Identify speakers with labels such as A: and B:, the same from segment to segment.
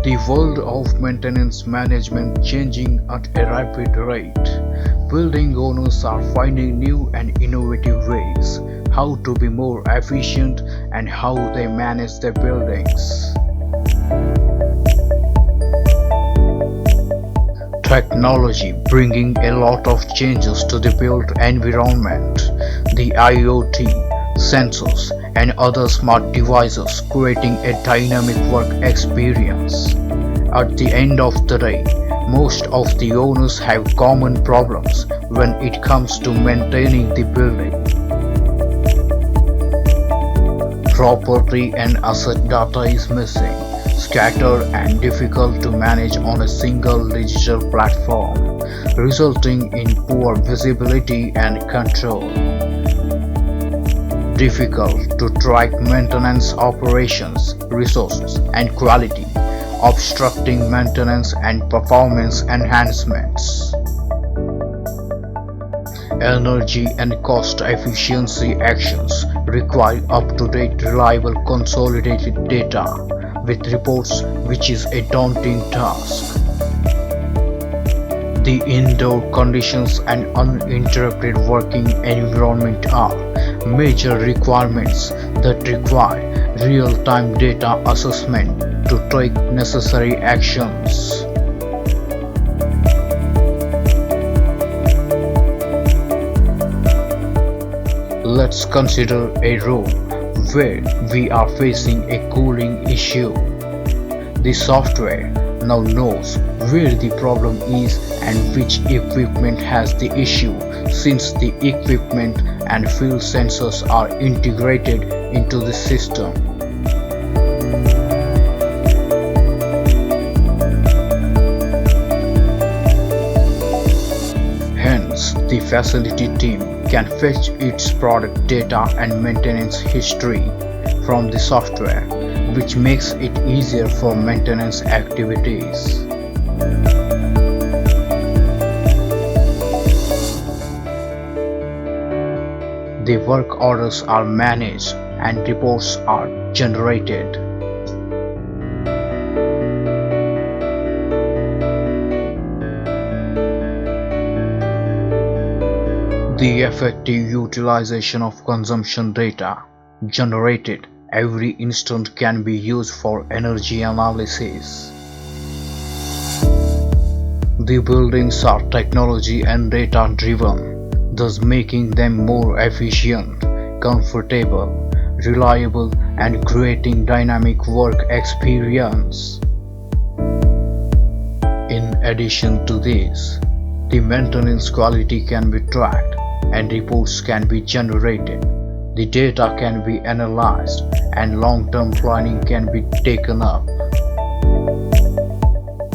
A: The world of maintenance management changing at a rapid rate. Building owners are finding new and innovative ways how to be more efficient and how they manage their buildings. Technology bringing a lot of changes to the built environment. The IoT, sensors, and other smart devices creating a dynamic work experience. At the end of the day, most of the owners have common problems when it comes to maintaining the building. Property and asset data is missing, scattered and difficult to manage on a single digital platform, resulting in poor visibility and control. Difficult to track maintenance operations, resources, and quality, obstructing maintenance and performance enhancements. Energy and cost efficiency actions require up-to-date, reliable, consolidated data with reports, which is a daunting task. The indoor conditions and uninterrupted working environment are major requirements that require real-time data assessment to take necessary actions. Let's consider a room where we are facing a cooling issue. The software now knows where the problem is and which equipment has the issue, since the equipment and field sensors are integrated into the system. Hence, the facility team can fetch its product data and maintenance history from the software, which makes it easier for maintenance activities. The work orders are managed and reports are generated. The effective utilization of consumption data generated every instant can be used for energy analysis. The buildings are technology and data driven, thus making them more efficient, comfortable, reliable, and creating dynamic work experience. In addition to this, the maintenance quality can be tracked and reports can be generated. The data can be analyzed and long-term planning can be taken up.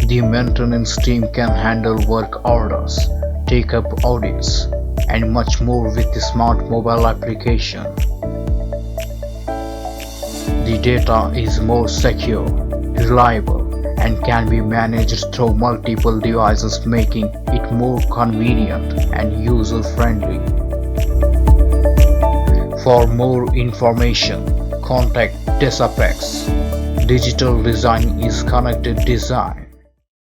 A: The maintenance team can handle work orders, take up audits, and much more with the smart mobile application. The data is more secure, reliable, and can be managed through multiple devices, making it more convenient and user-friendly. For more information, contact Desapex. Digital design is connected design.